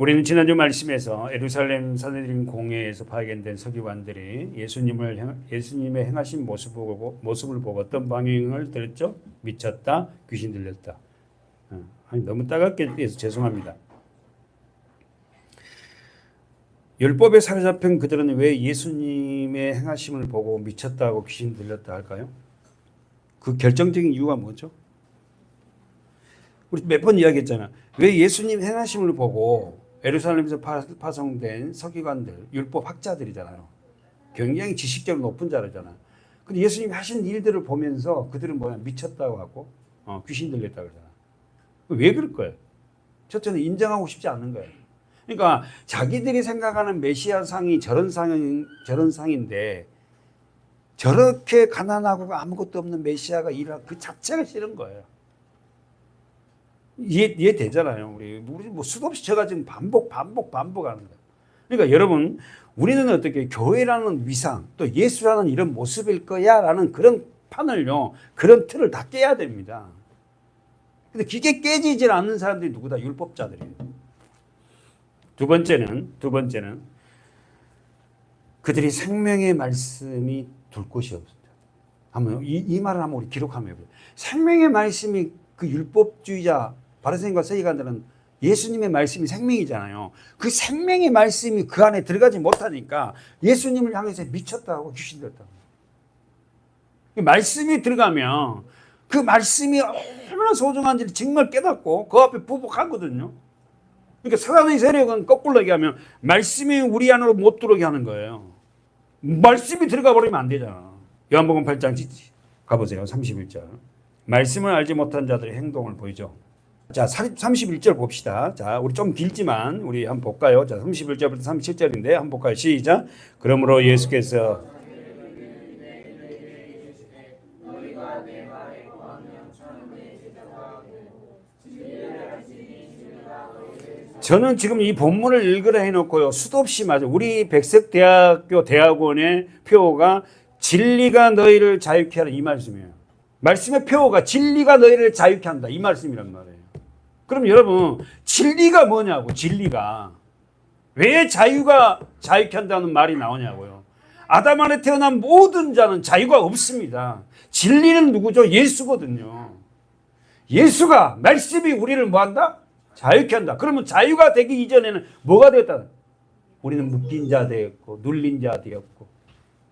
우리는 지난주 말씀에서 예루살렘 산헤드린 공회에서 발견된 서기관들이 예수님의 행하신 모습을 보고 어떤 반응을 들었죠? 미쳤다, 귀신 들렸다. 아니, 너무 따갑게 해서 죄송합니다. 율법에 사로잡힌 그들은 왜 예수님의 행하심을 보고 미쳤다고 귀신 들렸다 할까요? 그 결정적인 이유가 뭐죠? 우리 몇 번 이야기했잖아. 왜 예수님 행하심을 보고 예루살렘에서 파송된 서기관들, 율법 학자들이잖아요. 굉장히 지식적으로 높은 자들이잖아. 근데 예수님이 하신 일들을 보면서 그들은 뭐야? 미쳤다고 하고 귀신 들렸다고 그러잖아. 왜 그럴 거예요? 첫째는 인정하고 싶지 않는 거예요. 그러니까 자기들이 생각하는 메시아상이 저런 상인데 저렇게 가난하고 아무것도 없는 메시아가 일할 그 자체가 싫은 거예요. 이해 되잖아요. 우리 뭐 수도 없이 제가 지금 반복하는 거예요. 그러니까 여러분, 우리는 어떻게 교회라는 위상, 또 예수라는 이런 모습일 거야 라는 그런 판을요, 그런 틀을 다 깨야 됩니다. 근데 그게 깨지질 않는 사람들이 누구다? 율법자들이에요. 두 번째는 그들이 생명의 말씀이 둘 곳이 없어요. 한번 이 말을 한번 우리 기록하면 해보세요. 생명의 말씀이 그 율법주의자 바리새인과 서기관들은 예수님의 말씀이 생명이잖아요. 그 생명의 말씀이 그 안에 들어가지 못하니까 예수님을 향해서 미쳤다고 귀신 들었다고. 말씀이 들어가면 그 말씀이 얼마나 소중한지를 정말 깨닫고 그 앞에 부복하거든요. 그러니까 사단의 세력은 거꾸로 얘기하면 말씀이 우리 안으로 못 들어오게 하는 거예요. 말씀이 들어가 버리면 안 되잖아. 요한복음 8장 가보세요. 31절. 말씀을 알지 못한 자들의 행동을 보이죠. 자, 31절 봅시다. 자, 우리 좀 길지만 우리 한번 볼까요? 자, 31절부터 37절인데 한번 볼까요? 시작. 그러므로 예수께서 저는 지금 이 본문을 읽으라 해놓고요. 수도 없이 맞아. 우리 백석대학교 대학원의 표어가 진리가 너희를 자유케 하는 이 말씀이에요. 말씀의 표어가 진리가 너희를 자유케 한다. 이 말씀이란 말이에요. 그럼 여러분, 진리가 뭐냐고, 진리가. 왜 자유가 자유케 한다는 말이 나오냐고요. 아담 안에 태어난 모든 자는 자유가 없습니다. 진리는 누구죠? 예수거든요. 예수가, 말씀이 우리를 뭐한다? 자유케 한다. 그러면 자유가 되기 이전에는 뭐가 되었다? 우리는 묶인 자 되었고, 눌린 자 되었고.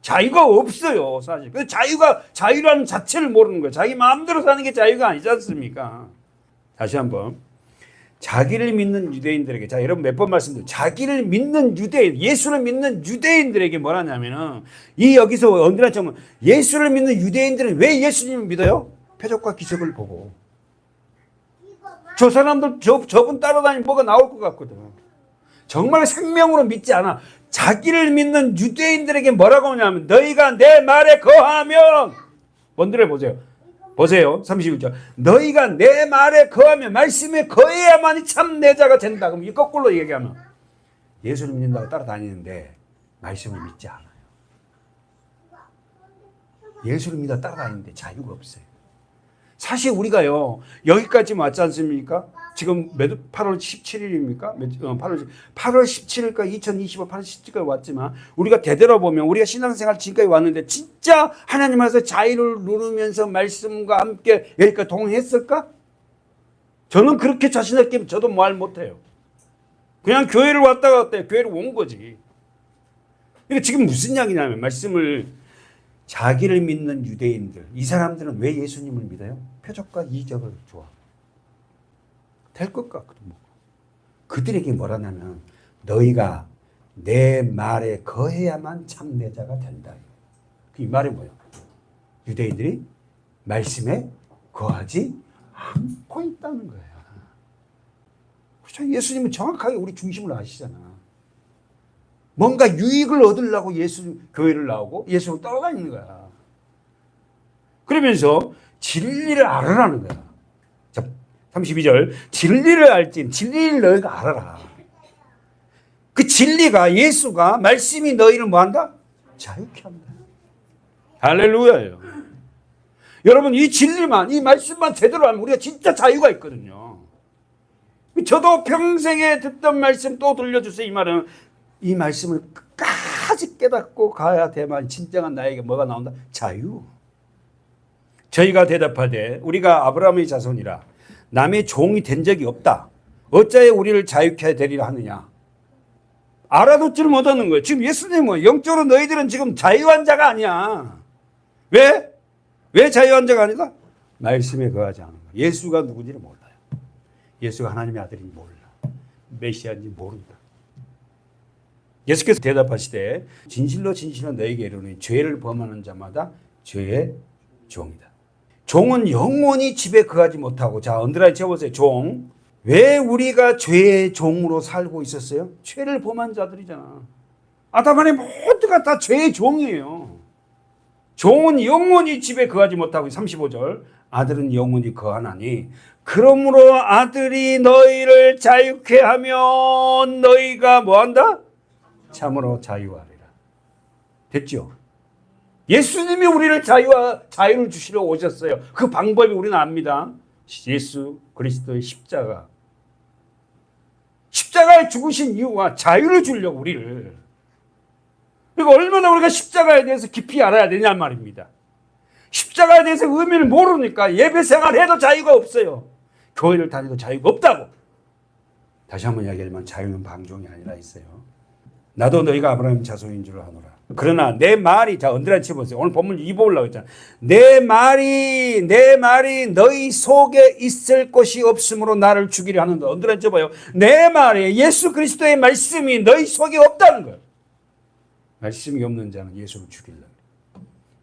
자유가 없어요, 사실. 그 자유라는 자체를 모르는 거예요. 자기 마음대로 사는 게 자유가 아니지 않습니까? 다시 한번. 자기를 믿는 유대인들에게, 자, 여러분 몇 번 말씀드려요. 자기를 믿는 유대인, 예수를 믿는 유대인들에게 뭐라냐면은, 여기서 언제나 처음, 예수를 믿는 유대인들은 왜 예수님을 믿어요? 표적과 기적을 보고. 저 사람들, 저분 따라다니면 뭐가 나올 것 같거든. 정말 생명으로 믿지 않아. 자기를 믿는 유대인들에게 뭐라고 하냐면, 너희가 내 말에 거하면, 뭔들을 보세요. 보세요. 31절. 너희가 내 말에 거하면, 말씀에 거해야만이 참 내 자가 된다. 그럼 이 거꾸로 얘기하면, 예수를 믿는다고 따라다니는데, 말씀을 믿지 않아요. 예수를 믿어 따라다니는데 자유가 없어요. 사실 우리가요, 여기까지 왔지 않습니까? 지금 8월 17일입니까? 8월 17일까지 2025 8월 17일까지 왔지만 우리가 되돌아보면 우리가 신앙생활 지금까지 왔는데 진짜 하나님 안에서 자유를 누르면서 말씀과 함께 여기까지 동행했을까? 저는 그렇게 자신있게 저도 말 못해요. 그냥 교회를 왔다 갔다 교회를 온 거지. 그러니까 지금 무슨 이야기냐면 말씀을 자기를 믿는 유대인들, 이 사람들은 왜 예수님을 믿어요? 표적과 이적을 좋아. 될 것 같거든. 그들에게 뭐라냐면 너희가 내 말에 거해야만 참 내 자가 된다. 이 말이 뭐예요? 유대인들이 말씀에 거하지 않고 있다는 거예요. 그렇죠? 예수님은 정확하게 우리 중심을 아시잖아. 뭔가 유익을 얻으려고 교회를 나오고 예수를 따라다니는 거야. 그러면서 진리를 알아라는 거야. 자, 32절. 진리를 알지. 진리를 너희가 알아라. 그 진리가 예수가 말씀이 너희를 뭐한다? 자유케 한다. 할렐루야예요. 여러분 이 진리만 이 말씀만 제대로 하면 우리가 진짜 자유가 있거든요. 저도 평생에 듣던 말씀 또 들려주세요. 이 말은 이 말씀을 끝까지 깨닫고 가야 돼만 진정한 나에게 뭐가 나온다? 자유. 저희가 대답하되 우리가 아브라함의 자손이라 남의 종이 된 적이 없다. 어찌하여 우리를 자유케 되리라 하느냐. 알아듣지를 못하는 거예요. 지금 예수님은 영적으로 너희들은 지금 자유한 자가 아니야. 왜? 왜 자유한 자가 아니다? 말씀에 거하지 않은 거예요. 예수가 누군지를 몰라요. 예수가 하나님의 아들인지 몰라. 메시아인지 모른다. 예수께서 대답하시되 진실로 진실로 너희에게 이르노니 죄를 범하는 자마다 죄의 종이다. 종은 영원히 집에 거하지 못하고, 자, 언더라인 쳐보세요. 종. 왜 우리가 죄의 종으로 살고 있었어요? 죄를 범한 자들이잖아. 아담의 모두가 다 죄의 종이에요. 종은 영원히 집에 거하지 못하고, 35절. 아들은 영원히 거하나니 그러므로 아들이 너희를 자유케 하면 너희가 뭐한다? 참으로 자유하리라. 됐죠? 예수님이 우리를 자유를 주시러 오셨어요. 그 방법이 우리는 압니다. 예수 그리스도의 십자가. 십자가에 죽으신 이유가 자유를 주려고 우리를. 그리고 얼마나 우리가 십자가에 대해서 깊이 알아야 되냐 말입니다. 십자가에 대해서 의미를 모르니까 예배 생활해도 자유가 없어요. 교회를 다니도 자유가 없다고. 다시 한번 이야기하지만 자유는 방종이 아니라 있어요. 나도 너희가 아브라함 자손인 줄 아노라. 그러나 내 말이, 자, 언더라인 쳐보세요. 오늘 본문 입어보려고 했잖아. 내 말이 너희 속에 있을 것이 없으므로 나를 죽이려 하는다. 언더라인 쳐봐요. 내 말이, 예수 그리스도의 말씀이 너희 속에 없다는 거예요. 말씀이 없는 자는 예수를 죽이려고.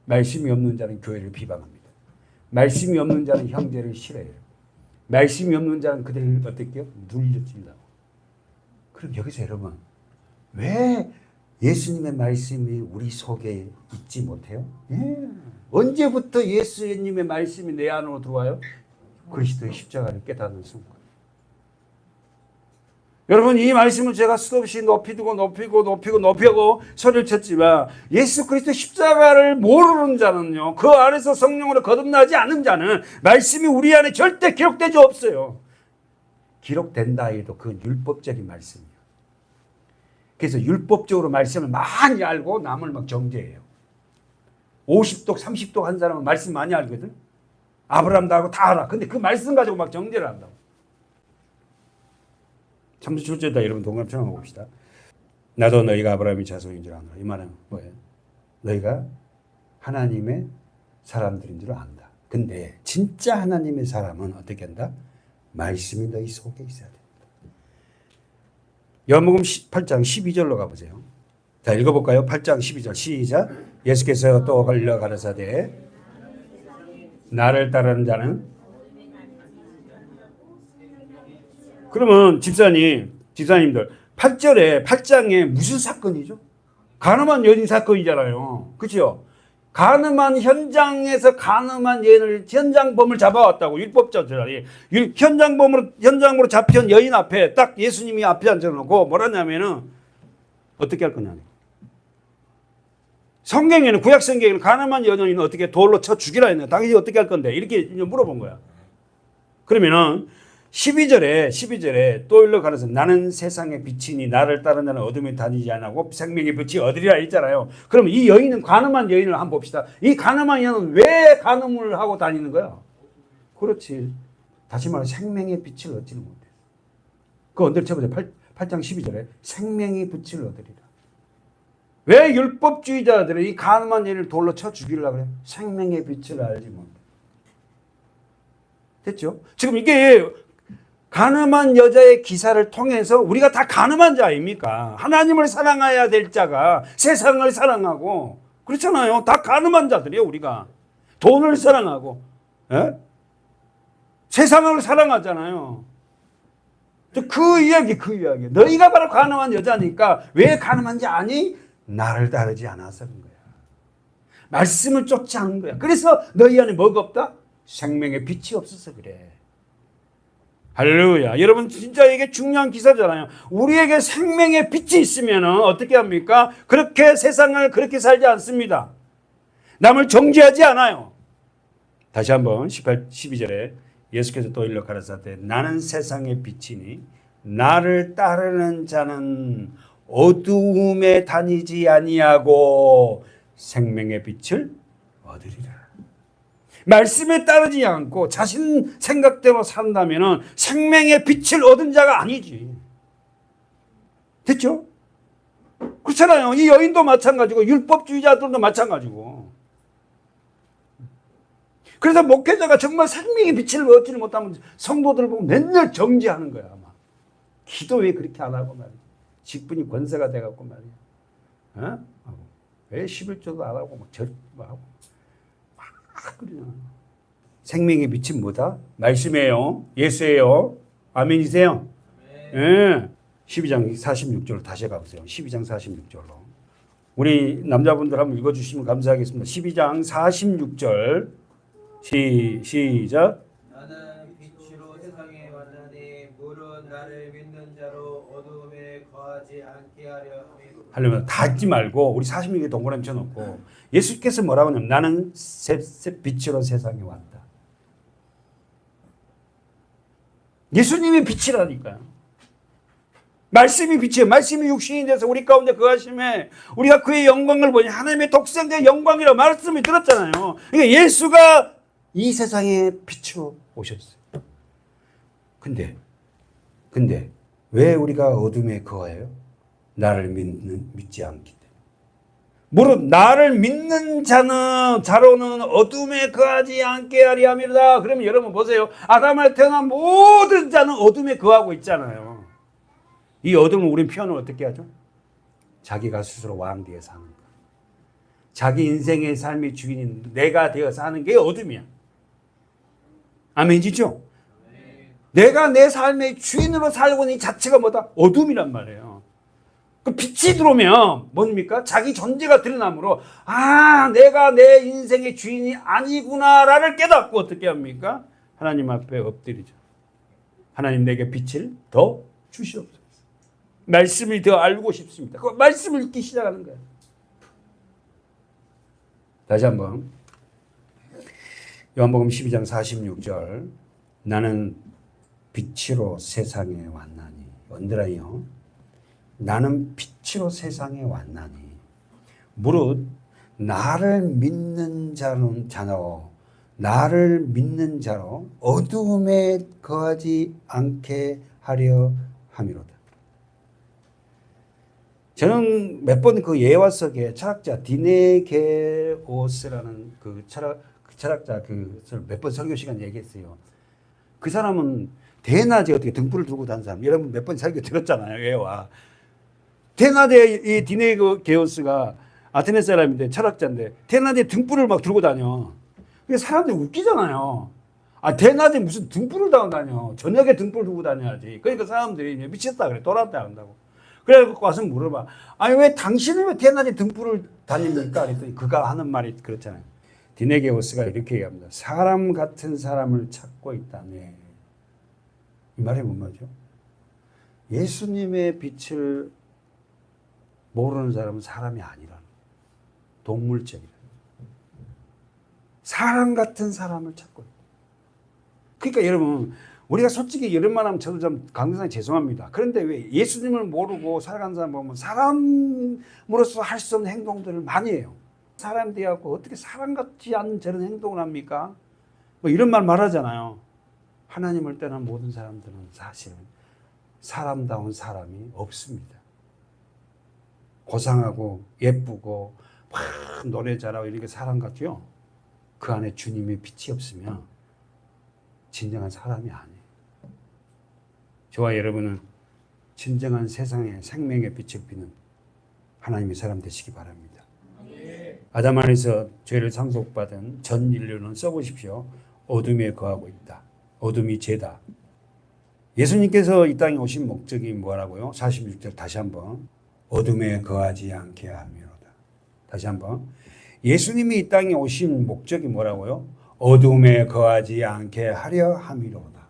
말씀이 없는 자는 교회를 비방합니다. 말씀이 없는 자는 형제를 싫어해요. 말씀이 없는 자는 그들을 어떻게 해요? 눌려주려고. 그럼 여기서 여러분, 왜 예수님의 말씀이 우리 속에 있지 못해요? 언제부터 예수님의 말씀이 내 안으로 들어와요? 그리스도의 십자가를 깨닫는 순간. 여러분, 이 말씀을 제가 수없이 높이고 소리를 쳤지만 예수 그리스도 십자가를 모르는 자는요, 그 안에서 성령으로 거듭나지 않은 자는 말씀이 우리 안에 절대 기록되지 없어요. 기록된다 해도 그건 율법적인 말씀이에요. 그래서 율법적으로 말씀을 많이 알고 남을 막 정죄해요. 50독 30독 한 사람은 말씀 많이 알거든. 아브라함도 알고 다 알아. 근데 그 말씀 가지고 막 정죄를 한다고. 37절다 여러분 동감처럼 봅시다. 나도 너희가 아브라함의 자손인 줄 아노라. 이 말은 뭐예요? 너희가 하나님의 사람들인 줄 안다. 근데 진짜 하나님의 사람은 어떻게 한다? 말씀이 너희 속에 있어야 된다. 요한복음 8장 12절로 가보세요. 자, 읽어볼까요? 8장 12절 시작. 예수께서 또 걸려 가라사대 나를 따르는 자는, 그러면 집사님들 8장에 무슨 사건이죠? 간음한 여인 사건이잖아요. 그렇죠? 간음한 현장에서 간음한 여인을 현장범을 잡아왔다고. 율법자들이 현장으로 잡힌 여인 앞에 딱 예수님이 앞에 앉아놓고 뭐라냐면은 어떻게 할 거냐. 성경에는, 구약 성경에는 간음한 여인은 어떻게 돌로 쳐 죽이라 했네. 당신이 어떻게 할 건데? 이렇게 물어본 거야. 그러면은 12절에 또 일러 가라서 나는 세상의 빛이니 나를 따르는 자는 어둠에 다니지 않고 생명의 빛이 얻으리라 했잖아요. 그럼 이 여인은, 간음한 여인을 한번 봅시다. 이 간음한 여인은 왜 간음을 하고 다니는 거야? 그렇지. 다시 말해 생명의 빛을 얻지는 못해. 그 언더를 쳐보세요. 8장 12절에 생명의 빛을 얻으리라. 왜 율법주의자들은 이 간음한 여인을 돌로 쳐 죽이려고 그래요? 생명의 빛을 알지 못해. 됐죠? 지금 이게 간음한 여자의 기사를 통해서 우리가 다 간음한 자 아닙니까? 하나님을 사랑해야 될 자가 세상을 사랑하고, 그렇잖아요. 다 간음한 자들이에요. 우리가 돈을 사랑하고, 세상을 사랑하잖아요. 그 이야기. 너희가 바로 간음한 여자니까. 왜 간음한지 아니? 나를 따르지 않아서 그런 거야. 말씀을 쫓지 않은 거야. 그래서 너희 안에 뭐가 없다? 생명의 빛이 없어서 그래. 할렐루야. 여러분, 진짜 이게 중요한 기사잖아요. 우리에게 생명의 빛이 있으면 어떻게 합니까? 그렇게 세상을 그렇게 살지 않습니다. 남을 정죄하지 않아요. 다시 한번 12절에 예수께서 또 일러 가라사대 나는 세상의 빛이니 나를 따르는 자는 어두움에 다니지 아니하고 생명의 빛을 얻으리라. 말씀에 따르지 않고 자신 생각대로 산다면 생명의 빛을 얻은 자가 아니지. 됐죠? 그렇잖아요. 이 여인도 마찬가지고 율법주의자들도 마찬가지고. 그래서 목회자가 정말 생명의 빛을 얻지를 못하면 성도들 보고 맨날 정죄하는 거야. 아마. 기도 왜 그렇게 안 하고 말이야. 직분이 권세가 돼갖고 말이야. 어? 왜 11조도 안 하고 막 하고 막 그러냐. 생명의 빛은 뭐다? 말씀이에요. 예수예요. 아멘이세요? 예. 네. 12장 46절로 다시 가보세요. 12장 46절로. 우리 남자분들 한번 읽어주시면 감사하겠습니다. 12장 46절 시작. 나는 빛으로 세상에 왔나니 물은 나를 믿는 자로 어둠에 거하지 않게 하려 함이로다. 하려면 다 읽지 말고 우리 46개 동그라미 쳐놓고 예수께서 뭐라고 하냐면 나는 빛으로 세상에 왔다. 예수님이 빛이라니까요. 말씀이 빛이에요. 말씀이 육신이 돼서 우리 가운데 거하심에 우리가 그의 영광을 보니 하나님의 독생자의 영광이라고 말씀이 들었잖아요. 그러니까 예수가 이 세상에 빛으로 오셨어요. 근데 왜 우리가 어둠에 거해요? 나를 믿지 않기 때문에. 무릇 나를 믿는 자로는 어둠에 거하지 않게 하리 함이로다. 그러면 여러분 보세요. 아담을 태어난 모든 자는 어둠에 거하고 있잖아요. 이 어둠을 우린 표현을 어떻게 하죠? 자기가 스스로 왕되어 사는 거. 자기 인생의 삶의 주인인 내가 되어 사는 게 어둠이야. 아멘이죠? 내가 내 삶의 주인으로 살고 있는 이 자체가 뭐다? 어둠이란 말이에요. 그 빛이 들어오면 뭡니까? 자기 존재가 드러나므로 내가 내 인생의 주인이 아니구나라를 깨닫고 어떻게 합니까? 하나님 앞에 엎드리죠. 하나님 내게 빛을 더 주시옵소서. 말씀을 더 알고 싶습니다. 그 말씀을 읽기 시작하는 거예요. 다시 한번 요한복음 12장 46절 나는 빛으로 세상에 왔나니 언더라이요. 나는 빛으로 세상에 왔나니 무릇 나를 믿는 자로 나를 믿는 자로 어두움에 거하지 않게 하려 함이로다. 저는 몇 번 그 예화 속에 철학자 디네게오스라는 그 철학자 그걸 몇 번 설교 시간 얘기했어요. 그 사람은 대낮에 어떻게 등불을 들고 다니는 사람. 여러분 몇 번 설교 들었잖아요. 예화. 대낮에 이 디네게오스가 아테네 사람인데 철학자인데 대낮에 등불을 막 들고 다녀. 그게 사람들이 웃기잖아요. 대낮에 무슨 등불을 들고 다녀. 저녁에 등불 들고 다녀야지. 그러니까 사람들이 미쳤다 그래. 돌았다 한다고. 그래갖고 와서 물어봐. 왜 당신은 왜 대낮에 등불을 다닙니까? 그랬더니 그가 하는 말이 그렇잖아요. 디네게오스가 이렇게 얘기합니다. 사람 같은 사람을 찾고 있다네. 이 말이 뭔 말이죠? 예수님의 빛을 모르는 사람은 사람이 아니라 동물적이라. 사람 같은 사람을 찾고 있다. 그러니까 여러분 우리가 솔직히 이런 말 하면 저도 좀 강경하게 죄송합니다. 그런데 왜 예수님을 모르고 살아가는 사람 보면 사람으로서 할 수 없는 행동들을 많이 해요. 사람 되어갖고 어떻게 사람 같지 않은 저런 행동을 합니까? 뭐 이런 말 말하잖아요. 하나님을 떠난 모든 사람들은 사실 사람다운 사람이 없습니다. 고상하고 예쁘고 막 노래 잘하고 이렇게 사람 같죠? 그 안에 주님의 빛이 없으면 진정한 사람이 아니에요. 저와 여러분은 진정한 세상의 생명의 빛을 비는 하나님의 사람 되시기 바랍니다. 아담 안에서 죄를 상속받은 전 인류는 써보십시오. 어둠에 거하고 있다. 어둠이 죄다. 예수님께서 이 땅에 오신 목적이 뭐라고요? 46절 다시 한번. 어둠에 거하지 않게 함이로다. 다시 한번. 예수님이 이 땅에 오신 목적이 뭐라고요? 어둠에 거하지 않게 하려 함이로다.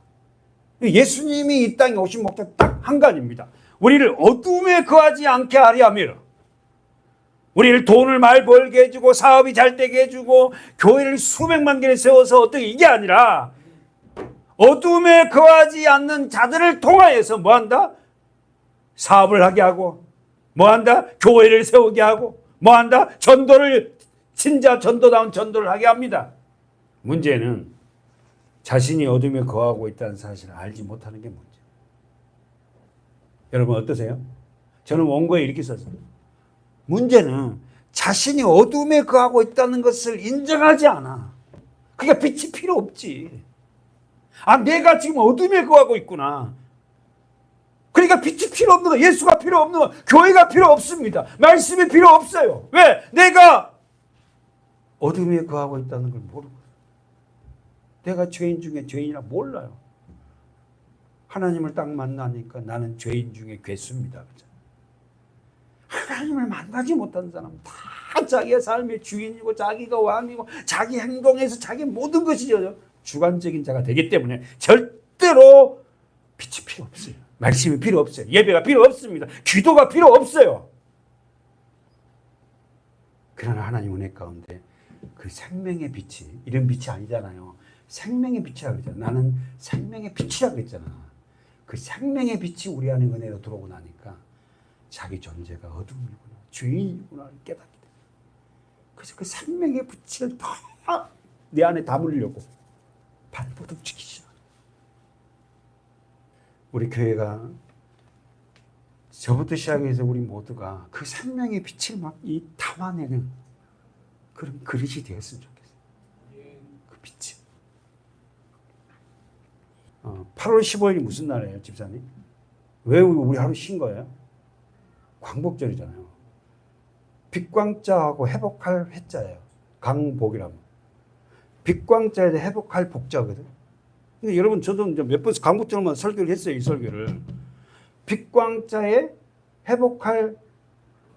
예수님이 이 땅에 오신 목적 딱 한 가지입니다. 우리를 어둠에 거하지 않게 하려 함이라. 우리를 돈을 많이 벌게 해주고 사업이 잘 되게 해주고 교회를 수백만 개를 세워서 어떻게 이게 아니라 어둠에 거하지 않는 자들을 통하여서 뭐한다? 사업을 하게 하고, 뭐한다? 교회를 세우게 하고, 뭐한다? 전도를, 진짜 전도다운 전도를 하게 합니다. 문제는 자신이 어둠에 거하고 있다는 사실을 알지 못하는 게 문제예요. 여러분 어떠세요? 저는 원고에 이렇게 썼어요. 문제는 자신이 어둠에 거하고 있다는 것을 인정하지 않아. 그러니까 빛이 필요 없지. 아, 내가 지금 어둠에 거하고 있구나. 그러니까 빛이 필요 없는 거, 예수가 필요 없는 거, 교회가 필요 없습니다. 말씀이 필요 없어요. 왜? 내가 어둠에 거하고 있다는 걸 모르고, 내가 죄인 중에 죄인이라 몰라요. 하나님을 딱 만나니까 나는 죄인 중에 괴수입니다. 하나님을 만나지 못한 사람은 다 자기의 삶의 주인이고 자기가 왕이고 자기 행동에서 자기 모든 것이 주관적인 자가 되기 때문에 절대로 빛이 필요 없어요. 말씀이 필요 없어요. 예배가 필요 없습니다. 기도가 필요 없어요. 그러나 하나님 은혜 가운데 그 생명의 빛이, 이런 빛이 아니잖아요. 생명의 빛이라고 그랬잖아. 나는 생명의 빛이라고 그랬잖아. 그 생명의 빛이 우리 안에 은혜로 들어오고 나니까 자기 존재가 어둠이구나, 죄인이구나 깨닫게 돼. 그래서 그 생명의 빛을 다 내 안에 담으려고 발버둥 치기 시작. 우리 교회가 저부터 시작해서 우리 모두가 그 생명의 빛을 막 이 담아내는 그런 그릇이 되었으면 좋겠어요. 그 빛이. 8월 15일이 무슨 날이에요, 집사님? 왜 우리 하루 쉰 거예요? 광복절이잖아요. 빛광자하고 회복할 회자예요. 강복이라고. 빛광자에서 회복할 복자거든. 근데 여러분, 저도 이제 몇 번 광복절만 설교를 했어요, 이 설교를. 빛광자에 회복할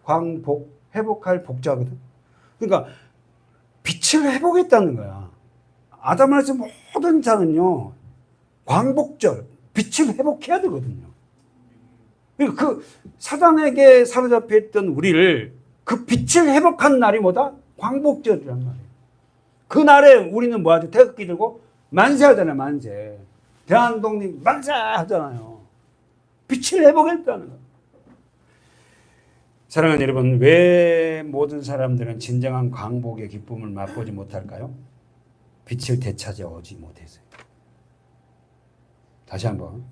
광복, 회복할 복자거든. 그러니까 빛을 회복했다는 거야. 아담에서 모든 자는요, 광복절, 빛을 회복해야 되거든요. 그 사단에게 사로잡혀 있던 우리를 그 빛을 회복한 날이 뭐다? 광복절이란 말이에요. 그 날에 우리는 뭐 하죠? 태극기 들고 만세 하잖아요, 만세. 대한독립 만세 하잖아요. 빛을 회복했다는 거예요. 사랑하는 여러분, 왜 모든 사람들은 진정한 광복의 기쁨을 맛보지 못할까요? 빛을 되찾아오지 못해서요. 다시 한번.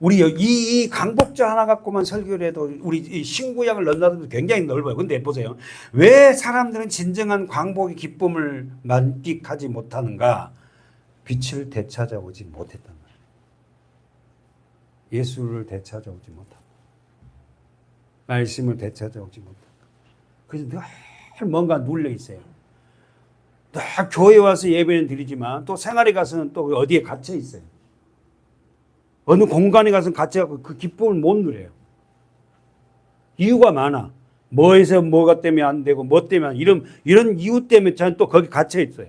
우리 이 강복자 하나 갖고만 설교를 해도 우리 이 신구약을 넘나들도 굉장히 넓어요. 근데 보세요. 왜 사람들은 진정한 광복의 기쁨을 만끽하지 못하는가? 빛을 되찾아오지 못했단 말이에요. 예수를 되찾아오지 못한다. 말씀을 되찾아오지 못한다. 그래서 늘 뭔가 눌려 있어요. 늘 교회 와서 예배는 드리지만 또 생활에 가서는 또 어디에 갇혀 있어요. 어느 공간에 가서 갇혀갖고 그 기쁨을 못 누려요. 이유가 많아. 뭐에서 뭐가 때문에 안 되고 뭐 때문에 이런 이유 때문에 저는 또 거기 갇혀 있어요.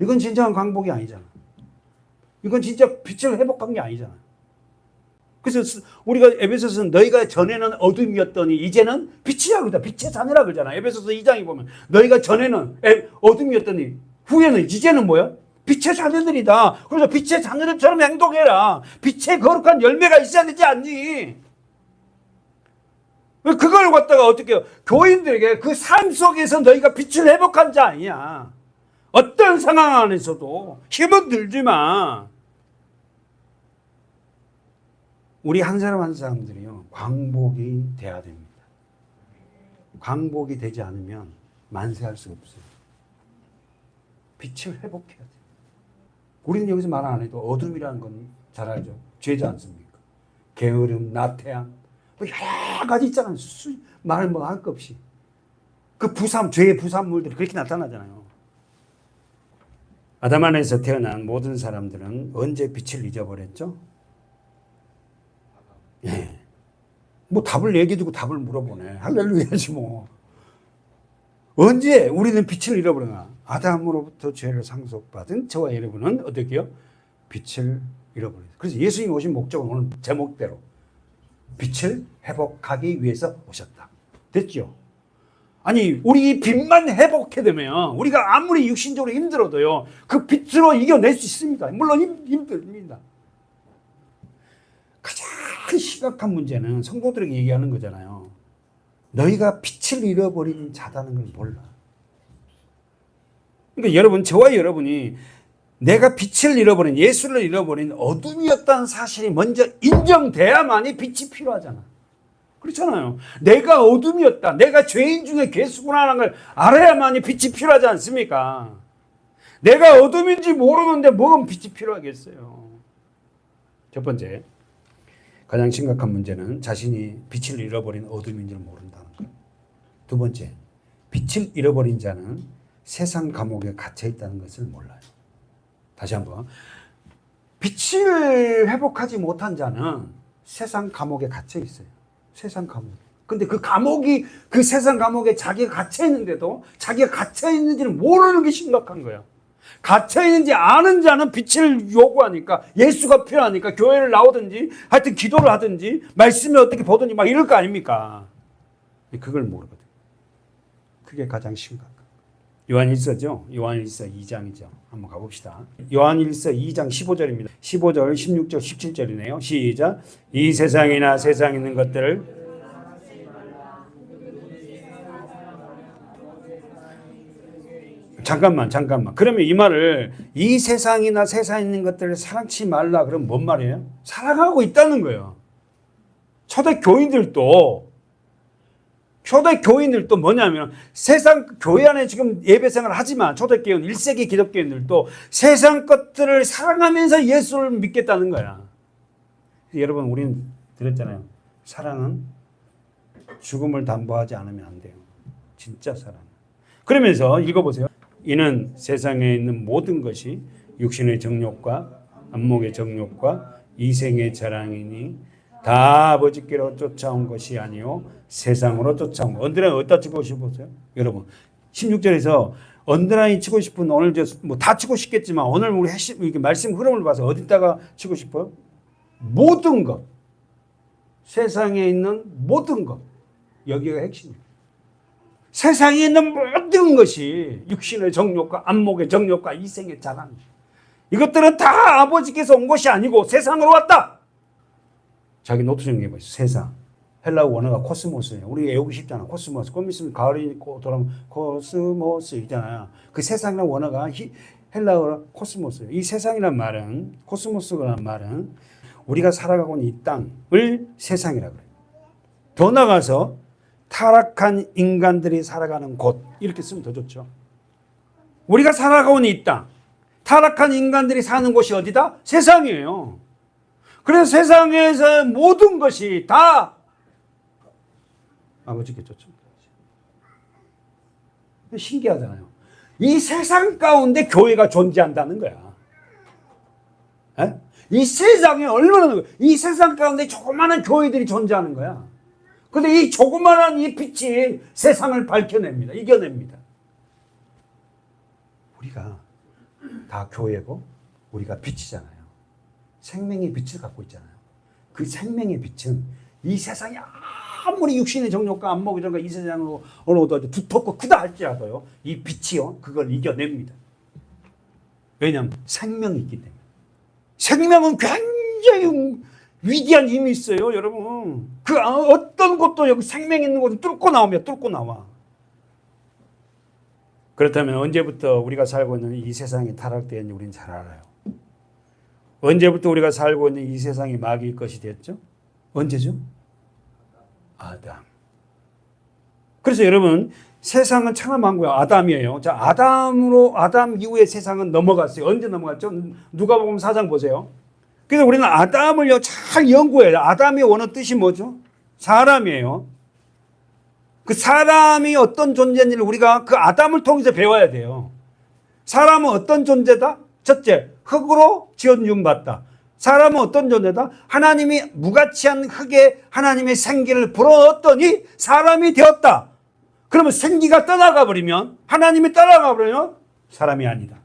이건 진정한 광복이 아니잖아. 이건 진짜 빛을 회복한 게 아니잖아. 그래서 우리가 에베소서는 너희가 전에는 어둠이었더니 이제는 빛이라 그러다. 빛의 자녀라 그러잖아. 에베소서 2장에 보면 너희가 전에는 어둠이었더니 후에는 이제는 뭐야? 빛의 자녀들이다. 그래서 빛의 자녀들처럼 행동해라. 빛의 거룩한 열매가 있어야 되지 않니? 그걸 갖다가 어떻게 해요? 교인들에게 그 삶 속에서 너희가 빛을 회복한 자 아니야. 어떤 상황 안에서도 힘은 들지만 우리 한 사람 한 사람들이요, 광복이 돼야 됩니다. 광복이 되지 않으면 만세할 수 없어요. 빛을 회복해야 돼요. 우리는 여기서 말 안 해도 어둠이라는 건 잘 알죠. 죄지 않습니까? 게으름, 나태함, 뭐 여러 가지 있잖아요. 말을 뭐 할 것 없이. 그 죄의 부산물들이 그렇게 나타나잖아요. 아담 안에서 태어난 모든 사람들은 언제 빛을 잊어버렸죠? 예. 뭐 답을 얘기해주고 답을 물어보네. 할렐루야지 뭐. 언제 우리는 빛을 잃어버렸나? 아담으로부터 죄를 상속받은 저와 여러분은 어떻게 해요? 빛을 잃어버렸어요. 그래서 예수님이 오신 목적은 오늘 제목대로 빛을 회복하기 위해서 오셨다. 됐죠? 아니 우리 빛만 회복해되면 우리가 아무리 육신적으로 힘들어도요 그 빛으로 이겨낼 수 있습니다. 물론 힘듭니다. 가장 심각한 문제는 성도들에게 얘기하는 거잖아요. 너희가 빛을 잃어버린 자다는 걸 몰라. 그러니까 여러분, 저와 여러분이 내가 빛을 잃어버린, 예수를 잃어버린 어둠이었다는 사실이 먼저 인정돼야만이 빛이 필요하잖아. 그렇잖아요. 내가 어둠이었다, 내가 죄인 중에 괴수구나라는 걸 알아야만이 빛이 필요하지 않습니까? 내가 어둠인지 모르는데 뭐가 빛이 필요하겠어요. 첫 번째, 가장 심각한 문제는 자신이 빛을 잃어버린 어둠인 줄 모른다는 것. 두 번째, 빛을 잃어버린 자는 세상 감옥에 갇혀 있다는 것을 몰라요. 다시 한번, 빛을 회복하지 못한 자는 세상 감옥에 갇혀 있어요. 세상 감옥. 근데 그 감옥이, 그 세상 감옥에 자기가 갇혀 있는데도 자기가 갇혀 있는지는 모르는 게 심각한 거예요. 갇혀 있는지 아는 자는 빛을 요구하니까, 예수가 필요하니까 교회를 나오든지 하여튼 기도를 하든지 말씀을 어떻게 보든지 막 이럴 거 아닙니까? 그걸 모르거든. 그게 가장 심각한 거예요. 요한일서죠. 요한일서 2장이죠. 한번 가봅시다. 요한일서 2장 15절입니다. 15절, 16절, 17절이네요. 시작. 이 세상이나 세상에 있는 것들을 잠깐만. 그러면 이 말을 이 세상이나 세상에 있는 것들을 사랑치 말라. 그럼 뭔 말이에요? 사랑하고 있다는 거예요. 초대 교인들도 뭐냐면 세상 교회 안에 지금 예배 생활을 하지만 초대교인 1세기 기독교인들도 세상 것들을 사랑하면서 예수를 믿겠다는 거야. 여러분, 우리는 들었잖아요. 사랑은 죽음을 담보하지 않으면 안 돼요. 진짜 사랑. 그러면서 읽어보세요. 이는 세상에 있는 모든 것이 육신의 정욕과 안목의 정욕과 이생의 자랑이니 다 아버지께로 쫓아온 것이 아니요 세상으로 쫓아온 것. 언더라인 어디다 치고 싶으세요? 여러분 16절에서 언더라인 치고 싶은 오늘 뭐 다 치고 싶겠지만 오늘 우리 이렇게 말씀 흐름을 봐서 어디다가 치고 싶어요? 모든 것, 세상에 있는 모든 것, 여기가 핵심이에요. 세상에 있는 모든 것이 육신의 정욕과 안목의 정욕과 이생의 자랑, 이것들은 다 아버지께서 온 것이 아니고 세상으로 왔다. 자기 노트 정리해보세요. 세상. 헬라어 원어가 코스모스예요. 우리 외우기 쉽잖아. 코스모스. 좀 있으면 가을이 돌아오면 코스모스 있잖아요. 그 세상이라는 원어가 헬라어로 코스모스예요. 이 세상이란 말은, 코스모스라는 말은 우리가 살아가고 있는 이 땅을 세상이라고 그래요. 더 나가서 타락한 인간들이 살아가는 곳, 이렇게 쓰면 더 좋죠. 우리가 살아가고 있는 이 땅, 타락한 인간들이 사는 곳이 어디다? 세상이에요. 그래서 세상에서 모든 것이 다 아버지께 쫓습니다. 신기하잖아요. 이 세상 가운데 교회가 존재한다는 거야. 에? 이 세상에 얼마나, 이 세상 가운데 조그마한 교회들이 존재하는 거야. 근데 이 조그마한 이 빛이 세상을 밝혀냅니다. 이겨냅니다. 우리가 다 교회고 우리가 빛이잖아요. 생명의 빛을 갖고 있잖아요. 그 생명의 빛은 이 세상이 아무리 육신의 정욕과 안목의 정욕과 이 세상으로 어느덧 두텁고 크다 할지라도요, 이 빛이요, 그걸 이겨냅니다. 왜냐하면 생명이 있기 때문에. 생명은 굉장히 위대한 힘이 있어요, 여러분. 그 어떤 것도 여기 생명 있는 곳을 뚫고 나오면 뚫고 나와. 그렇다면 언제부터 우리가 살고 있는 이 세상이 타락되었는지 우리는 잘 알아요. 언제부터 우리가 살고 있는 이 세상이 마귀의 것이 됐죠? 언제죠? 아담. 그래서 여러분, 세상은 창조한 거예요. 아담이에요. 자, 아담 이후에 세상은 넘어갔어요. 언제 넘어갔죠? 누가복음 4장 보세요. 그래서 우리는 아담을요, 잘 연구해요. 아담이 원하는 뜻이 뭐죠? 사람이에요. 그 사람이 어떤 존재인지를 우리가 그 아담을 통해서 배워야 돼요. 사람은 어떤 존재다? 첫째, 흙으로 지은 받다. 사람은 어떤 존재다? 하나님이 무가치한 흙에 하나님의 생기를 불어넣었더니 사람이 되었다. 그러면 생기가 떠나가 버리면, 하나님이 떠나가 버리면 사람이 아니다.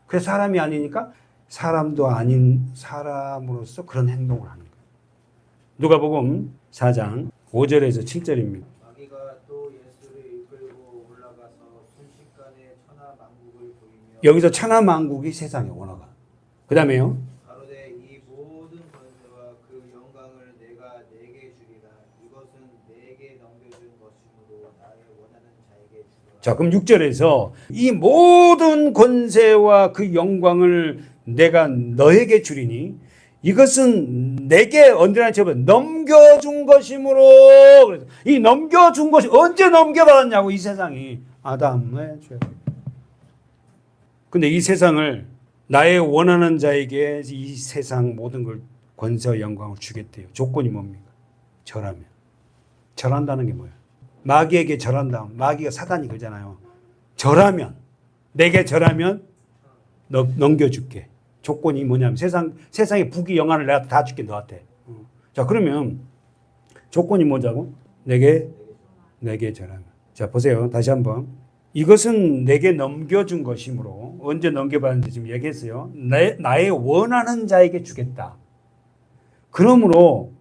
그래서 사람이 아니니까 사람도 아닌 사람으로서 그런 행동을 하는 거예요. 누가복음 4장 5절에서 7절입니다. 마귀가 또 예수를 여기서 천하만국이 세상의 원어가. 그 다음에요. 가로되 이 모든 권세와 그 영광을 내가 내게 주리라. 이것은 내게 넘겨준 것이므로 나의 원하는 자에게 주리라. 자, 그럼 6절에서 이 모든 권세와 그 영광을 내가 너에게 주리니 이것은 내게 언제나 저번 넘겨준 것이므로. 그래서 이 넘겨준 것이 언제 넘겨받았냐고, 이 세상이. 아담의 죄. 근데 이 세상을 나의 원하는 자에게 이 세상 모든 걸 권세와 영광을 주겠대요. 조건이 뭡니까? 절하면. 절한다는 게 뭐예요? 마귀에게 절한다. 마귀가 사단이 그러잖아요. 절하면, 내게 절하면 넘겨줄게. 조건이 뭐냐면 세상의 부귀 영화를 내가 다 줄게 너한테. 자, 그러면 조건이 뭐자고? 내게 절하면. 자, 보세요. 다시 한번. 이것은 내게 넘겨준 것이므로. 언제 넘겨받는지 지금 얘기했어요. 나의 원하는 자에게 주겠다. 그러므로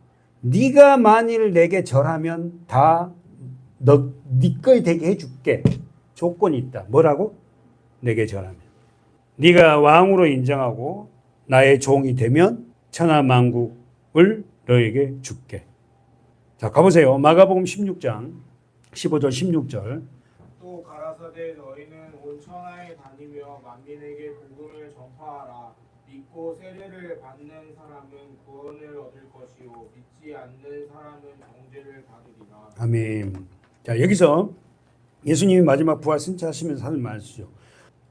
네가 만일 내게 절하면 다 네 거이 되게 해줄게. 조건이 있다. 뭐라고? 내게 절하면. 네가 왕으로 인정하고 나의 종이 되면 천하만국을 너에게 줄게. 자, 가보세요. 마가복음 16장 15절 16절. 또 가라사대 너희는 온 천하에 다니며 만민에게 복음을 전파하라. 믿고 세례를 받는 사람은 구원을 얻을 것이요 믿지 않는 사람은 정죄를 받으리라. 아멘. 자, 여기서 예수님이 마지막 부활 승천하시면서 하는 말씀이죠.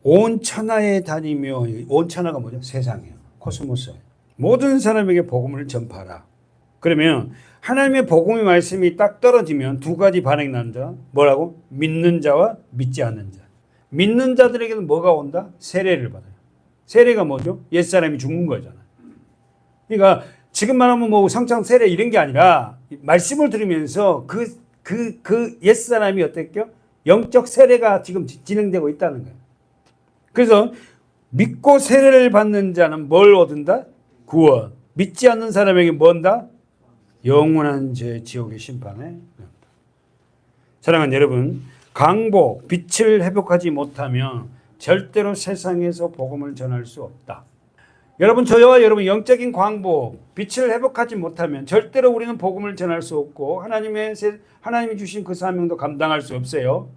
온 천하에 다니며, 온 천하가 뭐죠? 세상이에요. 코스모스. 모든 사람에게 복음을 전파하라. 그러면 하나님의 복음의 말씀이 딱 떨어지면 두 가지 반응이 난다. 뭐라고? 믿는 자와 믿지 않는 자. 믿는 자들에게는 뭐가 온다? 세례를 받아요. 세례가 뭐죠? 옛사람이 죽는 거잖아요. 그러니까 지금 말하면 뭐 성찬 세례 이런 게 아니라 말씀을 들으면서 그 옛사람이 어땠죠? 영적 세례가 지금 진행되고 있다는 거예요. 그래서 믿고 세례를 받는 자는 뭘 얻는다? 구원. 믿지 않는 사람에게 뭔다? 영원한 죄 지옥의 심판에. 사랑하는 여러분, 강복, 빛을 회복하지 못하면 절대로 세상에서 복음을 전할 수 없다. 여러분, 저와 여러분 영적인 광복, 빛을 회복하지 못하면 절대로 우리는 복음을 전할 수 없고 하나님이 주신 그 사명도 감당할 수 없어요.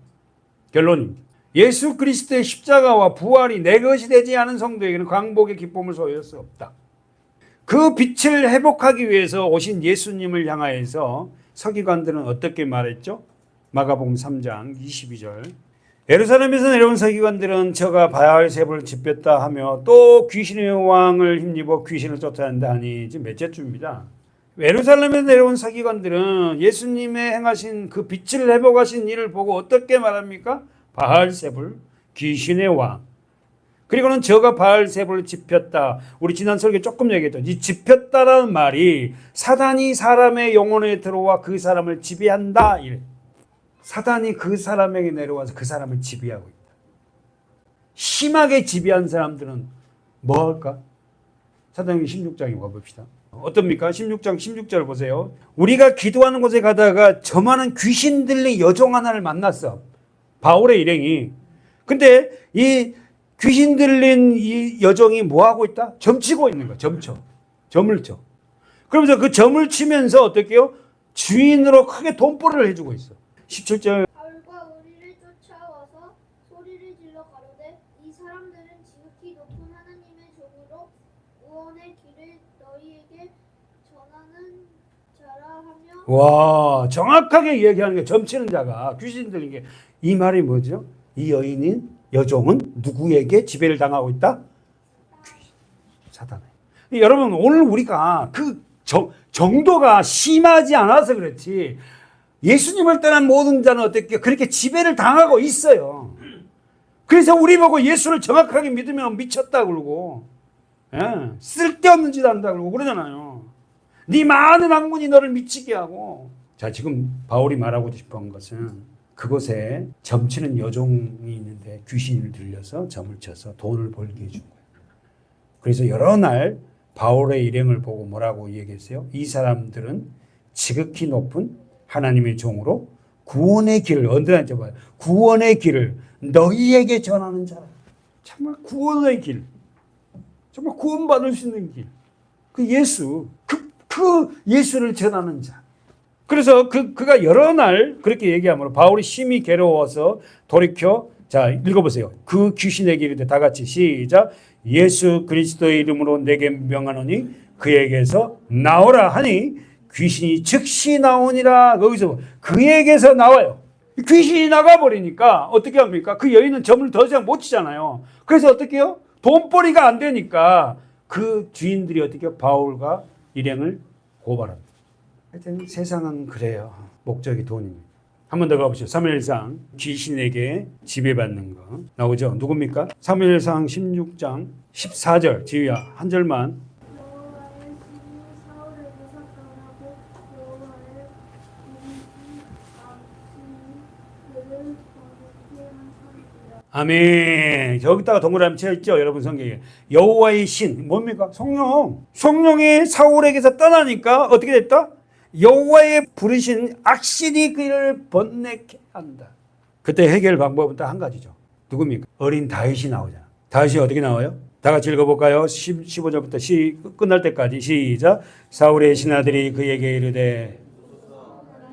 결론입니다. 예수 그리스도의 십자가와 부활이 내 것이 되지 않은 성도에게는 광복의 기쁨을 소유할 수 없다. 그 빛을 회복하기 위해서 오신 예수님을 향하여서 서기관들은 어떻게 말했죠? 마가복음 3장 22절. 예루살렘에서 내려온 서기관들은 저가 바알세불을 집혔다 하며 또 귀신의 왕을 힘입어 귀신을 쫓아낸다 하니 지금 몇째 주입니다. 예루살렘에서 내려온 서기관들은 예수님의 행하신 그 빛을 회복하신 일을 보고 어떻게 말합니까? 바알세불, 귀신의 왕. 그리고는 저가 바알세불을 집혔다. 우리 지난 설교 조금 얘기했죠. 이 집혔다라는 말이 사단이 사람의 영혼에 들어와 그 사람을 지배한다. 사단이 그 사람에게 내려와서 그 사람을 지배하고 있다. 심하게 지배한 사람들은 뭐 할까? 사도행전 16장에 와봅시다. 어떻습니까? 16장 16절 보세요. 우리가 기도하는 곳에 가다가 저 많은 귀신 들린 여종 하나를 만났어. 바울의 일행이. 근데 이 귀신 들린 이 여종이 뭐 하고 있다? 점치고 있는 거야. 점을 쳐. 그러면서 그 점을 치면서 어떻게 해요? 주인으로 크게 돈벌이를 해주고 있어. 17절. 바울과 우리를 쫓아와서 소리를 질러 가로되 이 사람들은 지극히 높은 하나님의 종으로 구원의 길을 너희에게 전하는 자라 하며. 와, 정확하게 얘기하는 게 점치는 자가 귀신 들린 게 이 말이 뭐죠? 이 여종은 누구에게 지배를 당하고 있다? 사단에. 여러분, 오늘 우리가 그 정도가 심하지 않아서 그렇지 예수님을 떠난 모든 자는 어떻게 그렇게 지배를 당하고 있어요. 그래서 우리 보고 예수를 정확하게 믿으면 미쳤다 그러고 쓸데없는 짓 한다 그러고 그러잖아요. 네 많은 학문이 너를 미치게 하고. 자, 지금 바울이 말하고 싶은 것은 그곳에 점치는 여종이 있는데 귀신을 들려서 점을 쳐서 돈을 벌게 해준 거예요. 그래서 여러 날 바울의 일행을 보고 뭐라고 얘기했어요? 이 사람들은 지극히 높은 하나님의 종으로 구원의 길을, 언제나 봐요. 구원의 길을 너희에게 전하는 자라. 정말 구원의 길, 정말 구원받을 수 있는 길, 그 예수, 그 예수를 전하는 자. 그래서 그가 여러 날 그렇게 얘기하므로 바울이 심히 괴로워서 돌이켜, 자 읽어보세요. 그 귀신에게 이르되 다 같이 시작. 예수 그리스도의 이름으로 내게 명하노니 그에게서 나오라 하니 귀신이 즉시 나오니라. 거기서 그에게서 나와요. 귀신이 나가버리니까 어떻게 합니까? 그 여인은 점을 더 이상 못 치잖아요. 그래서 어떻게 해요? 돈벌이가 안 되니까 그 주인들이 어떻게 해요? 바울과 일행을 고발합니다. 하여튼 세상은 그래요. 목적이 돈입니다. 한 번 더 가보시죠. 사무엘상 귀신에게 지배받는 거 나오죠. 누굽니까? 사무엘상 16장 14절. 지휘야 한 절만. 여호와의 신이 사울에게서 떠나고 여호와의 그를 거룩히 한 사람이라. 아멘. 여기다가 동그라미 쳐있죠. 여러분 성경에. 여호와의 신 뭡니까? 성령. 성령이 사울에게서 떠나니까 어떻게 됐다? 여호와의 부르신 악신이 그를 번뇌케 한다. 그때 해결 방법은 딱 한 가지죠. 누굽니까? 어린 다윗이 나오잖아. 다윗이 어떻게 나와요? 다 같이 읽어볼까요? 15절부터 끝날 때까지 시작. 사울의 신하들이 그에게 이르되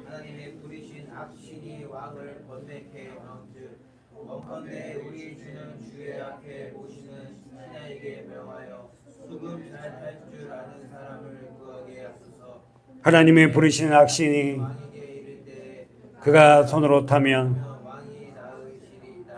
하나님의 부리신 악신이 왕을 번뇌케 하는즉 원컨대 우리 주는 주의 앞에 오시는 신하에게 명하여 수금 잘 탈 줄 아는 사람을 구하게 하소서. 하나님의 부르신 악신이 왕에게 이르되 그가 손으로 타면 왕이 나으시리이다.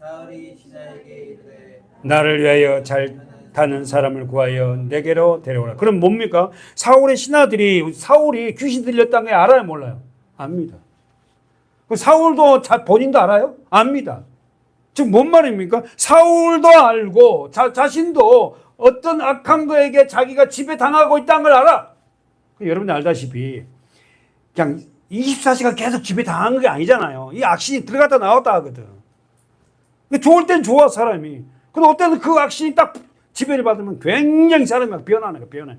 사울이 신하에게 이르되 나를 위하여 잘 타는 사람을 구하여 내게로 데려오라. 그럼 뭡니까? 사울의 신하들이 사울이 귀신 들렸다는 게 알아요? 몰라요? 압니다. 그 사울도 본인도 알아요? 압니다. 지금 뭔 말입니까? 사울도 알고 자신도 어떤 악한 거에게 자기가 지배당하고 있다는 걸 알아. 여러분들 알다시피 그냥 24시간 계속 지배당하는 게 아니잖아요. 이 악신이 들어갔다 나왔다 하거든. 좋을 땐 좋아 사람이. 근데 어때는 그 악신이 딱 지배를 받으면 굉장히 사람이 막 변하는 거야. 변해.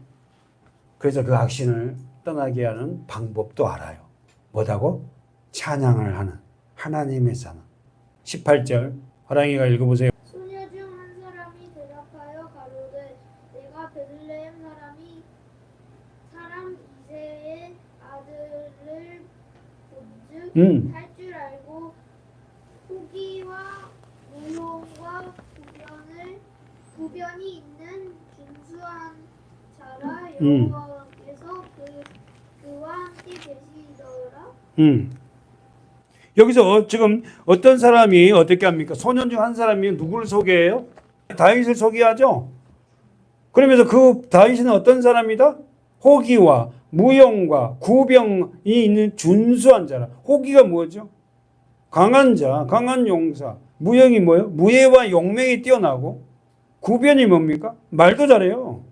그래서 그 악신을 떠나게 하는 방법도 알아요. 뭐다고? 찬양을 하는 하나님의 사람. 18절 화랑이가 읽어보세요. 소녀 중 한 사람이 대답하여 가로되 내가 베들레헴 사람 이새의 아들을 본즉 할 줄 알고 호기와 무용과 구변이 있는 준수한 자라. 여호와께서 그와 함께 계시더라. 여기서 지금 어떤 사람이 어떻게 합니까? 소년 중 한 사람이 누구를 소개해요? 다윗을 소개하죠. 그러면서 그 다윗은 어떤 사람이다? 호기와 무용과 구병이 있는 준수한 자라. 호기가 뭐죠? 강한 자, 강한 용사. 무용이 뭐예요? 무예와 용맹이 뛰어나고, 구변이 뭡니까? 말도 잘해요.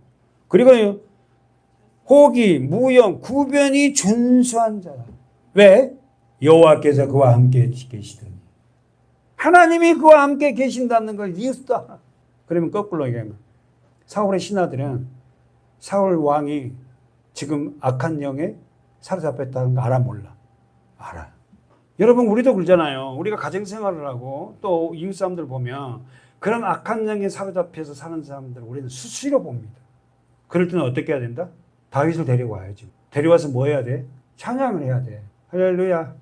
그리고 호기, 무용, 구변이 준수한 자라. 왜? 여호와께서 그와 함께 계시더니. 하나님이 그와 함께 계신다는 걸 이웃다. 그러면 거꾸로 얘기하면 사울의 신하들은 사울 왕이 지금 악한 영에 사로잡혔다는 거 알아 몰라? 알아. 여러분 우리도 그러잖아요. 우리가 가정생활을 하고 또 이웃 사람들 보면 그런 악한 영에 사로잡혀서 사는 사람들 우리는 수시로 봅니다. 그럴 때는 어떻게 해야 된다? 다윗을 데려와야지. 데려와서 뭐 해야 돼? 찬양을 해야 돼. 할렐루야.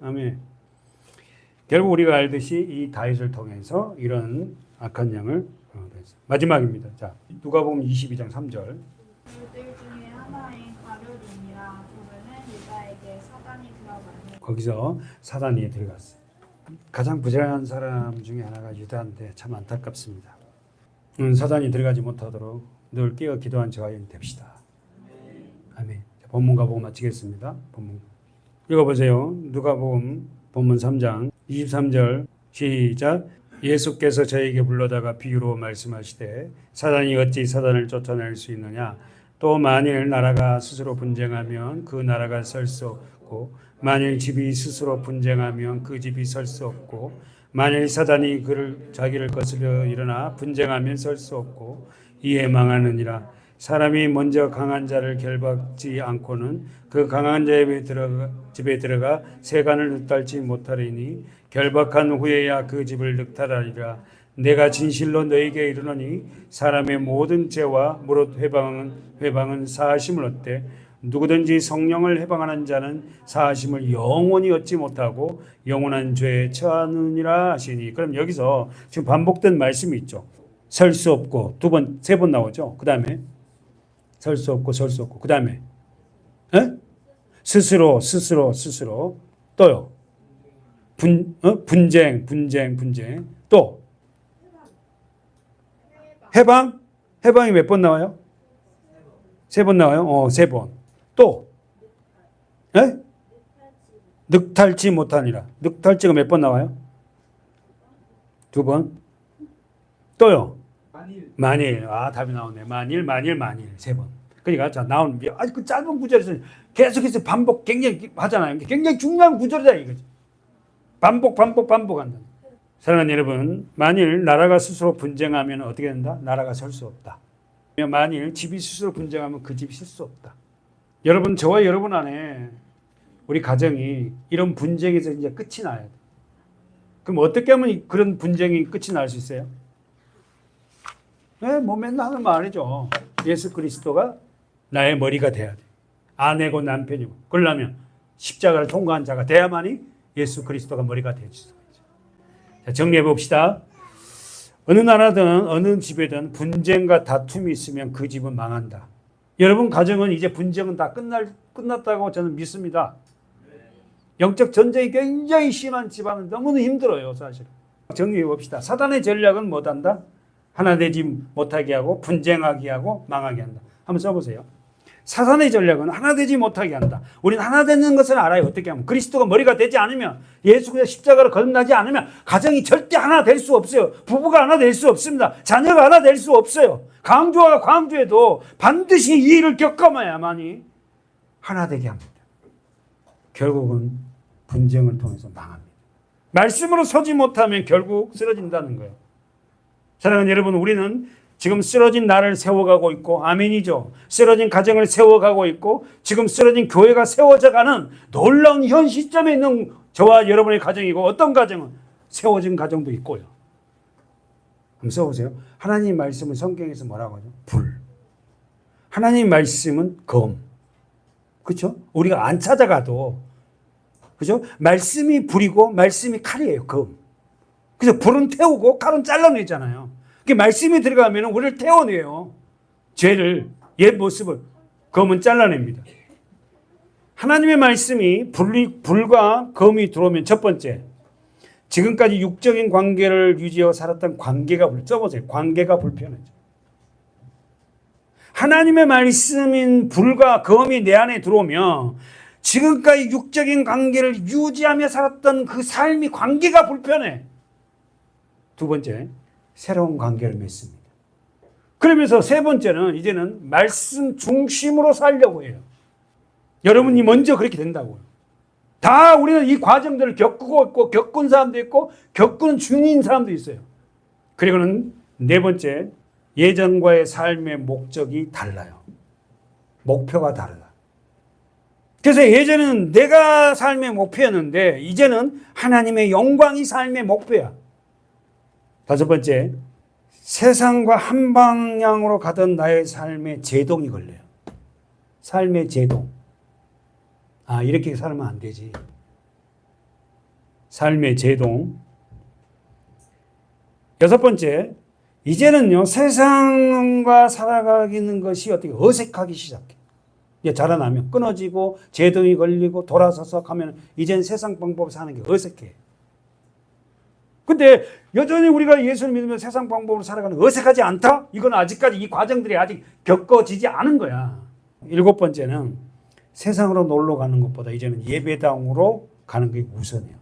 아멘. 결국 우리가 알듯이 이 다윗을 통해서 이런 악한 영을 마지막입니다. 자, 누가복음 22장 3절. 그들 중에 하나인 가룟이니라. 그분은 유다에게 사단이 들어가니 거기서 사단이 들어갔어요. 가장 부지런한 사람 중에 하나가 유다인데 참 안타깝습니다. 사단이 들어가지 못하도록 늘 깨어 기도한 저와 됩시다. 아멘. 자, 본문과 보고 마치겠습니다. 본문 읽어보세요. 누가복음 본문 3장 23절 시작. 예수께서 저에게 불러다가 비유로 말씀하시되 사단이 어찌 사단을 쫓아낼 수 있느냐. 또 만일 나라가 스스로 분쟁하면 그 나라가 설 수 없고 만일 집이 스스로 분쟁하면 그 집이 설 수 없고 만일 사단이 자기를 거스려 일어나 분쟁하면 설 수 없고 이에 망하느니라. 사람이 먼저 강한 자를 결박지 않고는 그 강한 자의 집에 들어가 세간을 늑달지 못하리니 결박한 후에야 그 집을 늑탈하리라. 내가 진실로 너에게 이르노니 사람의 모든 죄와 무릇 회방은 사하심을 얻되 누구든지 성령을 해방하는 자는 사하심을 영원히 얻지 못하고 영원한 죄에 처하느니라 하시니. 그럼 여기서 지금 반복된 말씀이 있죠. 설 수 없고 세 번 나오죠. 그 다음에 설 수 없고 그 다음에 스스로 또요. 분쟁 또 해방이 몇 번 나와요? 3번 나와요? 3번. 또 늑탈치 못하니라. 늑탈치가 몇 번 나와요? 2번. 또요. 만일. 답이 나오네. 만일 3번. 그러니까 자 나오는 그 짧은 구절에서 계속해서 반복 굉장히 하잖아요. 굉장히 중요한 구절이다 이거지. 반복한다. 사랑하는 여러분, 만일 나라가 스스로 분쟁하면 어떻게 된다? 나라가 설 수 없다. 만일 집이 스스로 분쟁하면 그 집이 설 수 없다. 여러분, 저와 여러분 안에 우리 가정이 이런 분쟁에서 이제 끝이 나야 돼. 그럼 어떻게 하면 그런 분쟁이 끝이 날 수 있어요? 맨날 하는 말이죠. 예수 그리스도가 나의 머리가 돼야 돼. 아내고 남편이고. 그러려면 십자가를 통과한 자가 돼야만이 예수 그리스도가 머리가 될 수 있어요. 자, 정리해 봅시다. 어느 나라든 어느 집에든 분쟁과 다툼이 있으면 그 집은 망한다. 여러분 가정은 이제 분쟁은 다 끝났다고 저는 믿습니다. 영적 전쟁이 굉장히 심한 집안은 너무나 힘들어요, 사실. 정리해 봅시다. 사단의 전략은 못한다? 하나 되지 못하게 하고 분쟁하게 하고 망하게 한다. 한번 써보세요. 사단의 전략은 하나 되지 못하게 한다. 우리는 하나 되는 것을 알아요. 어떻게 하면. 그리스도가 머리가 되지 않으면, 예수가 십자가로 거듭나지 않으면 가정이 절대 하나 될 수 없어요. 부부가 하나 될 수 없습니다. 자녀가 하나 될 수 없어요. 강조와 광주에도 반드시 이 일을 겪어야만이 하나 되게 합니다. 결국은 분쟁을 통해서 망합니다. 말씀으로 서지 못하면 결국 쓰러진다는 거예요. 사랑하는 여러분, 우리는 지금 쓰러진 나를 세워가고 있고, 아멘이죠. 쓰러진 가정을 세워가고 있고, 지금 쓰러진 교회가 세워져가는 놀라운 현 시점에 있는 저와 여러분의 가정이고, 어떤 가정은 세워진 가정도 있고요. 한번 써보세요. 하나님 말씀은 성경에서 뭐라고 하죠? 불. 하나님 말씀은 검. 그렇죠? 우리가 안 찾아가도, 그죠? 말씀이 불이고 말씀이 칼이에요. 검. 그래서 불은 태우고 칼은 잘라내잖아요. 그 말씀이 들어가면 우리를 태워내요. 죄를, 옛 모습을. 검은 잘라냅니다. 하나님의 말씀이 불과 검이 들어오면 첫 번째, 지금까지 육적인 관계를 유지하고 살았던 관계가 써보세요. 관계가 불편해져. 하나님의 말씀인 불과 검이 내 안에 들어오면 지금까지 육적인 관계를 유지하며 살았던 그 삶이 관계가 불편해. 두 번째, 새로운 관계를 맺습니다. 그러면서 세 번째는 이제는 말씀 중심으로 살려고 해요. 여러분이 먼저 그렇게 된다고요. 다 우리는 이 과정들을 겪고 있고 겪은 사람도 있고 겪은 중인 사람도 있어요. 그리고는 네 번째, 예전과의 삶의 목적이 달라요. 목표가 다르다. 그래서 예전에는 내가 삶의 목표였는데 이제는 하나님의 영광이 삶의 목표야. 다섯 번째, 세상과 한 방향으로 가던 나의 삶의 제동이 걸려요. 삶의 제동. 이렇게 살면 안 되지. 삶의 제동. 여섯 번째, 이제는요, 세상과 살아가는 것이 어떻게 어색하기 시작해. 이제 자라나면 끊어지고 제동이 걸리고 돌아서서 가면 이제는 세상 방법 사는 게 어색해. 근데 여전히 우리가 예수를 믿으면 세상 방법으로 살아가는 거 어색하지 않다? 이건 아직까지 이 과정들이 아직 겪어지지 않은 거야. 일곱 번째는 세상으로 놀러 가는 것보다 이제는 예배당으로 가는 게 우선이에요.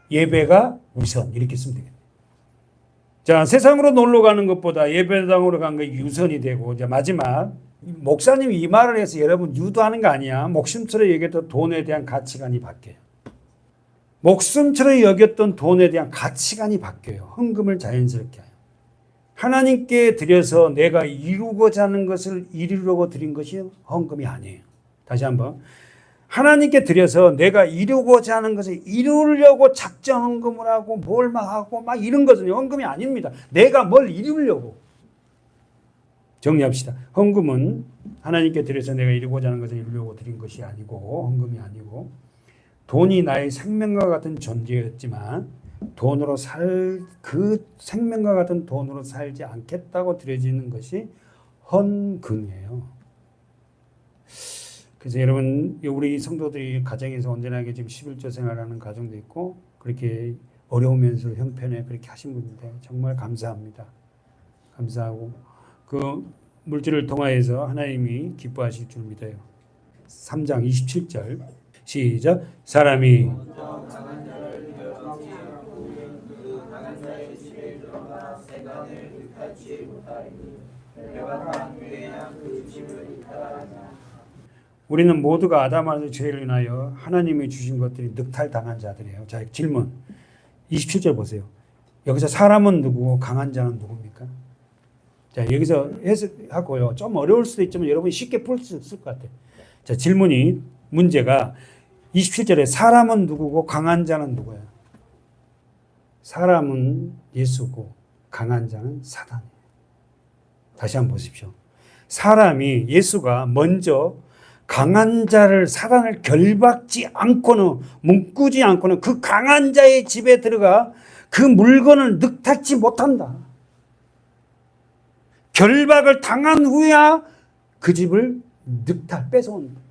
예배가 우선 이렇게 쓰면 되겠네요. 자, 세상으로 놀러 가는 것보다 예배당으로 가는 게 우선이 되고, 이제 마지막, 목사님이 이 말을 해서 여러분 유도하는 거 아니야. 목숨처럼 여겼던 돈에 대한 가치관이 바뀌어요. 목숨처럼 여겼던 돈에 대한 가치관이 바뀌어요. 헌금을 자연스럽게 해요. 하나님께 드려서 내가 이루고자 하는 것을 이루려고 드린 것이 헌금이 아니에요. 다시 한번. 하나님께 드려서 내가 이루고자 하는 것을 이루려고 작정 헌금을 하고 뭘 막 하고 막 이런 것은 헌금이 아닙니다. 내가 뭘 이루려고. 정리합시다. 헌금은 하나님께 드려서 내가 이루고자 하는 것을 이루려고 드린 것이 아니고, 헌금이 아니고, 돈이 나의 생명과 같은 존재였지만 돈으로 그 생명과 같은 돈으로 살지 않겠다고 드려지는 것이 헌금이에요. 그래서 여러분, 우리 성도들이 가정에서 온전하게 지금 11조 생활하는 가정도 있고, 그렇게 어려우면서 형편에 그렇게 하신 분인데 정말 감사합니다. 감사하고 그 물질을 통하여서 하나님이 기뻐하실 줄 믿어요. 3장 27절 시작. 사람이 우리는 모두가 아담아의 죄를 인하여 하나님이 주신 것들이 늑탈당한 자들이에요. 자, 질문 27절 보세요. 여기서 사람은 누구고 강한 자는 누굽니까? 자, 여기서 해석하고요. 좀 어려울 수도 있지만 여러분이 쉽게 풀 수 있을 것 같아요. 자, 문제가 27절에 사람은 누구고 강한 자는 누구예요? 사람은 예수고 강한 자는 사단이에요. 다시 한번 보십시오. 사람이 예수가 먼저 강한 자를 사단을 결박지 않고는 묶지 않고는 그 강한 자의 집에 들어가 그 물건을 늑탈지 못한다. 결박을 당한 후에야 그 집을 뺏어온다.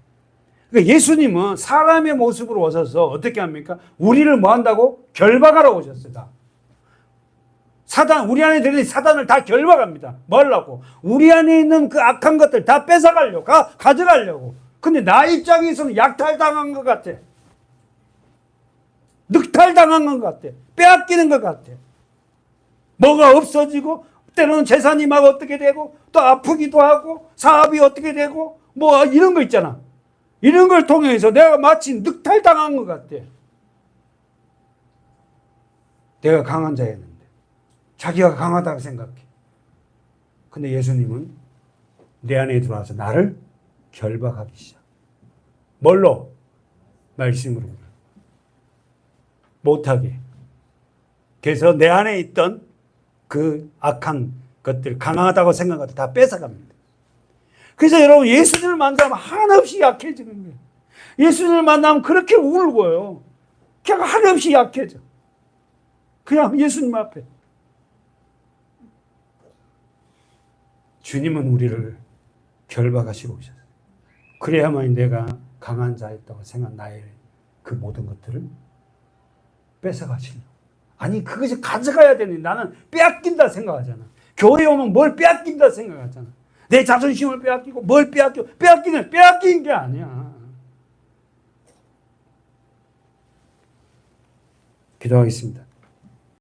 그러니까 예수님은 사람의 모습으로 오셔서 어떻게 합니까? 우리를 뭐 한다고? 결박하러 오셨어요. 우리 안에 들어있는 사단을 다 결박합니다. 뭐 하려고? 우리 안에 있는 그 악한 것들 다 뺏어가려고, 가져가려고. 근데 나 입장에서는 약탈당한 것 같아. 늑탈당한 것 같아. 빼앗기는 것 같아. 뭐가 없어지고, 때로는 재산이 막 어떻게 되고, 또 아프기도 하고, 사업이 어떻게 되고, 뭐 이런 거 있잖아. 이런 걸 통해서 내가 마치 늑탈당한 것 같아. 내가 강한 자였는데. 자기가 강하다고 생각해. 근데 예수님은 내 안에 들어와서 나를 결박하기 시작. 뭘로? 말씀으로. 못하게. 그래서 내 안에 있던 그 악한 것들, 강하다고 생각한 것들 다 뺏어갑니다. 그래서 여러분, 예수님을 만나면 한없이 약해지는 거예요. 예수님을 만나면 그렇게 울고요. 그냥 한없이 약해져. 그냥 예수님 앞에. 주님은 우리를 결박하시고 오셨어요. 그래야만 내가 강한 자였다고 생각한 나의 그 모든 것들을 뺏어가시려고. 아니, 그것이 가져가야 되니 나는 빼앗긴다 생각하잖아. 교회 오면 뭘 빼앗긴다 생각하잖아. 내 자존심을 빼앗기고 뭘 빼앗긴 게 아니야. 기도하겠습니다.